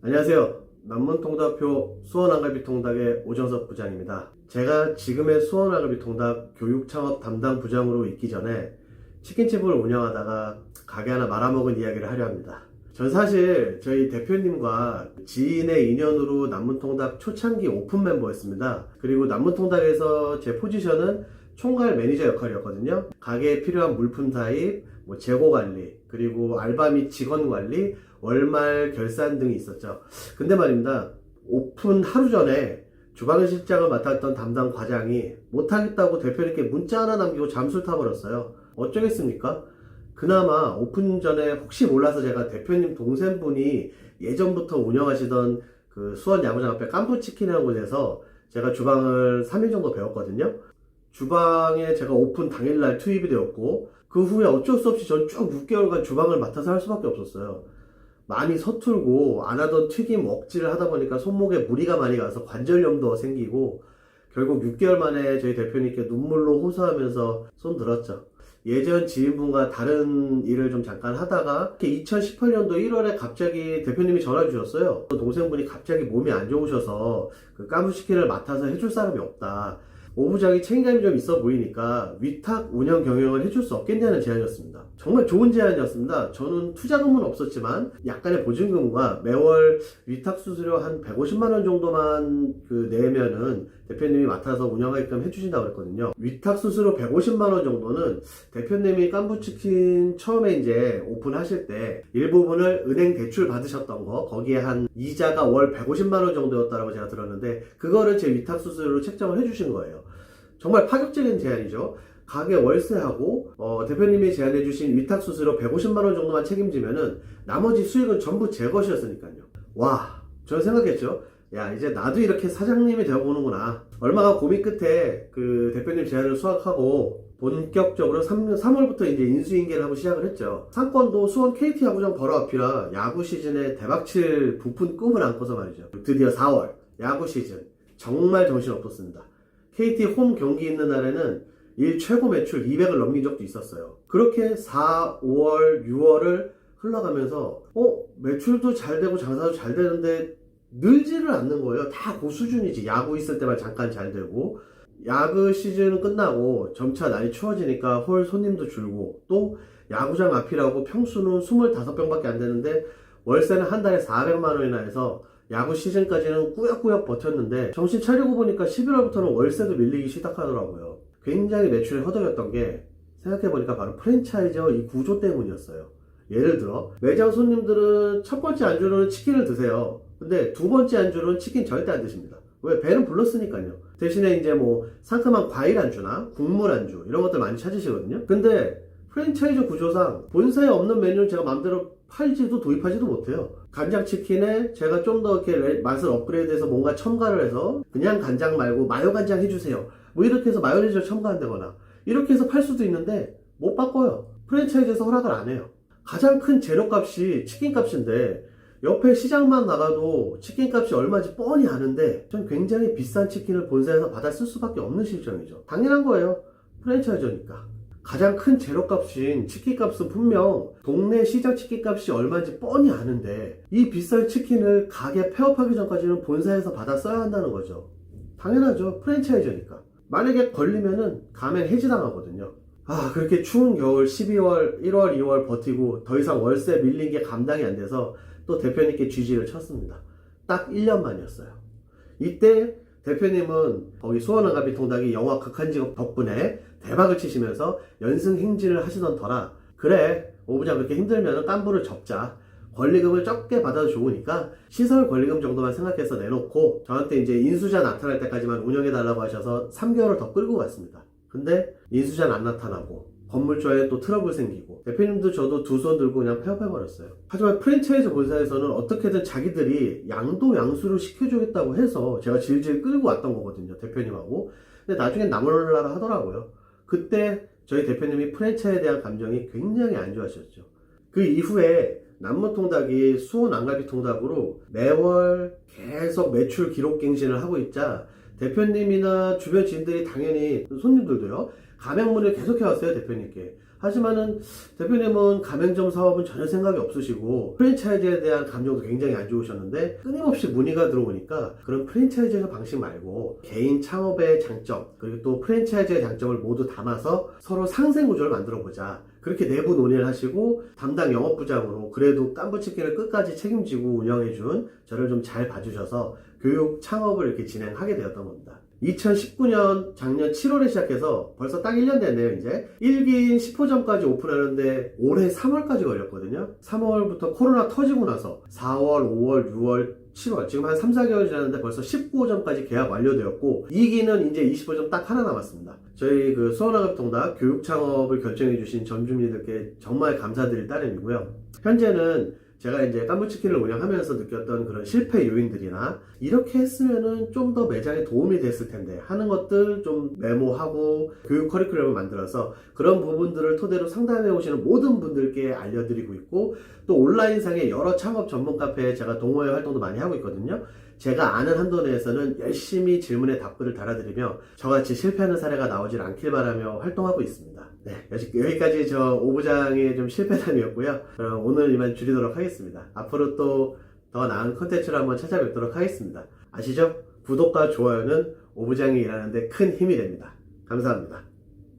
안녕하세요. 남문통닭표 수원안갈비통닭의 오정석 부장입니다. 제가 지금의 수원안갈비통닭 교육창업 담당 부장으로 있기 전에 치킨집을 운영하다가 가게 하나 말아먹은 이야기를 하려 합니다. 전 사실 저희 대표님과 지인의 인연으로 남문통닭 초창기 오픈 멤버였습니다. 그리고 남문통닭에서 제 포지션은 총괄 매니저 역할이었거든요. 가게에 필요한 물품 사입, 재고 관리, 그리고 알바 및 직원 관리, 월말 결산 등이 있었죠. 근데 말입니다. 오픈 하루 전에 주방실장을 맡았던 담당 과장이 못하겠다고 대표님께 문자 하나 남기고 잠수를 타버렸어요. 어쩌겠습니까? 그나마 오픈 전에 혹시 몰라서 제가 대표님 동생분이 예전부터 운영하시던 그 수원 야구장 앞에 깐부치킨이라는 곳에서 제가 주방을 3일 정도 배웠거든요. 주방에 제가 오픈 당일날 투입이 되었고, 그 후에 어쩔 수 없이 전 쭉 6개월간 주방을 맡아서 할 수밖에 없었어요. 많이 서툴고 안 하던 튀김 억지를 하다 보니까 손목에 무리가 많이 가서 관절염도 생기고, 결국 6개월 만에 저희 대표님께 눈물로 호소하면서 손 들었죠. 예전 지인분과 다른 일을 좀 잠깐 하다가 2018년도 1월에 갑자기 대표님이 전화 주셨어요. 동생분이 갑자기 몸이 안 좋으셔서 그 깐부치킨을 맡아서 해줄 사람이 없다. 오 부장이 책임감이 좀 있어 보이니까 위탁 운영 경영을 해줄 수 없겠냐는 제안이었습니다. 정말 좋은 제안이었습니다. 저는 투자금은 없었지만 약간의 보증금과 매월 위탁 수수료 한 150만원 정도만 내면은 대표님이 맡아서 운영하게끔 해주신다고 그랬거든요. 위탁 수수료 150만원 정도는 대표님이 깐부치킨 처음에 이제 오픈하실 때 일부분을 은행 대출 받으셨던 거, 거기에 한 이자가 월 150만원 정도였다고 제가 들었는데, 그거를 제 위탁 수수료로 책정을 해주신 거예요. 정말 파격적인 제안이죠. 가게 월세하고 대표님이 제안해주신 위탁수수료 150만원 정도만 책임지면은 나머지 수익은 전부 제 것이었으니까요. 와, 저는 생각했죠. 야, 이제 나도 이렇게 사장님이 되어보는구나. 얼마가 고민 끝에 그 대표님 제안을 수락하고 본격적으로 3월부터 이제 인수인계를 하고 시작을 했죠. 상권도 수원 KT 야구장 바로 앞이라 야구 시즌에 대박칠 부푼 꿈을 안고서 말이죠. 드디어 4월 야구 시즌 정말 정신없었습니다. KT 홈 경기 있는 날에는 일 최고 매출 200을 넘긴 적도 있었어요. 그렇게 4, 5월, 6월을 흘러가면서 매출도 잘 되고 장사도 잘 되는데 늘지를 않는 거예요. 다 그 수준이지. 야구 있을 때만 잠깐 잘 되고, 야구 시즌 끝나고 점차 날이 추워지니까 홀 손님도 줄고, 또 야구장 앞이라고 평수는 25평밖에 안 되는데 월세는 한 달에 400만 원이나 해서 야구 시즌까지는 꾸역꾸역 버텼는데, 정신 차리고 보니까 11월부터는 월세도 밀리기 시작하더라고요. 굉장히 매출이 허덕였던 게 생각해보니까 바로 프랜차이저 이 구조 때문이었어요. 예를 들어 매장 손님들은 첫 번째 안주로는 치킨을 드세요. 근데 두 번째 안주로는 치킨 절대 안 드십니다. 왜? 배는 불렀으니까요. 대신에 이제 상큼한 과일 안주나 국물 안주 이런 것들 많이 찾으시거든요. 근데 프랜차이즈 구조상 본사에 없는 메뉴는 제가 마음대로 팔지도 도입하지도 못해요. 간장치킨에 제가 좀 더 이렇게 맛을 업그레이드해서 뭔가 첨가를 해서 그냥 간장 말고 마요 간장 해주세요. 이렇게 해서 마요네즈를 첨가한다거나 이렇게 해서 팔 수도 있는데 못 바꿔요. 프랜차이즈에서 허락을 안 해요. 가장 큰 재료값이 치킨값인데 옆에 시장만 나가도 치킨값이 얼마인지 뻔히 아는데 좀 굉장히 비싼 치킨을 본사에서 받아 쓸 수밖에 없는 실정이죠. 당연한 거예요. 프랜차이즈니까. 가장 큰 재료값인 치킨값은 분명 동네 시장 치킨값이 얼마인지 뻔히 아는데 이 비싼 치킨을 가게 폐업하기 전까지는 본사에서 받아 써야 한다는 거죠. 당연하죠. 프랜차이즈니까. 만약에 걸리면은 가맹 해지당하거든요. 그렇게 추운 겨울 12월, 1월, 2월 버티고 더 이상 월세 밀린 게 감당이 안 돼서 또 대표님께 쥐지를 쳤습니다. 딱 1년 만이었어요. 이때 대표님은 거기 수원안갈비통닭이 영화 극한직업 덕분에 대박을 치시면서 연승행진을 하시던 터라, 그래 오 부장 그렇게 힘들면 깐부를 접자. 권리금을 적게 받아도 좋으니까 시설 권리금 정도만 생각해서 내놓고 저한테 이제 인수자 나타날 때까지만 운영해달라고 하셔서 3개월을 더 끌고 갔습니다. 근데 인수자는 안 나타나고 건물주와에 또 트러블 생기고 대표님도 저도 두 손 들고 그냥 폐업해버렸어요. 하지만 프랜차이즈 본사에서는 어떻게든 자기들이 양도양수를 시켜주겠다고 해서 제가 질질 끌고 왔던 거거든요, 대표님하고. 근데 나중엔 나몰라라 하더라고요. 그때 저희 대표님이 프랜차이즈에 대한 감정이 굉장히 안 좋아하셨죠. 그 이후에 남문통닭이 수원안갈비통닭으로 매월 계속 매출 기록 갱신을 하고 있자 대표님이나 주변 지인들이 당연히 손님들도요, 가맹문을 계속해 왔어요. 대표님께 하지만은 대표님은 가맹점 사업은 전혀 생각이 없으시고 프랜차이즈에 대한 감정도 굉장히 안 좋으셨는데 끊임없이 문의가 들어오니까 그런 프랜차이즈 방식 말고 개인 창업의 장점 그리고 또 프랜차이즈의 장점을 모두 담아서 서로 상생 구조를 만들어 보자. 그렇게 내부 논의를 하시고 담당 영업부장으로 그래도 깐부치킨을 끝까지 책임지고 운영해준 저를 좀 잘 봐주셔서 교육 창업을 이렇게 진행하게 되었던 겁니다. 2019년 작년 7월에 시작해서 벌써 딱 1년 됐네요. 이제 1기인 10호점까지 오픈하는데 올해 3월까지 걸렸거든요. 3월부터 코로나 터지고 나서 4월, 5월, 6월, 7월 지금 한 3, 4개월 지났는데 벌써 19호점까지 계약 완료되었고 2기는 이제 20호점 딱 하나 남았습니다. 저희 그 수원학업통닭 교육 창업을 결정해 주신 점주님들께 정말 감사드릴 따름이고요. 현재는 제가 이제 깐부치킨을 운영하면서 느꼈던 그런 실패 요인들이나 이렇게 했으면은 좀 더 매장에 도움이 됐을 텐데 하는 것들 좀 메모하고 교육 커리큘럼을 만들어서 그런 부분들을 토대로 상담해 오시는 모든 분들께 알려드리고 있고 또 온라인상의 여러 창업 전문 카페에 제가 동호회 활동도 많이 하고 있거든요. 제가 아는 한도 내에서는 열심히 질문에 답글을 달아드리며 저같이 실패하는 사례가 나오질 않길 바라며 활동하고 있습니다. 네, 여기까지 저 오부장의 좀 실패담이었고요. 그럼 오늘 이만 줄이도록 하겠습니다. 앞으로 또 더 나은 컨텐츠로 한번 찾아뵙도록 하겠습니다. 아시죠? 구독과 좋아요는 오부장이 일하는데 큰 힘이 됩니다. 감사합니다.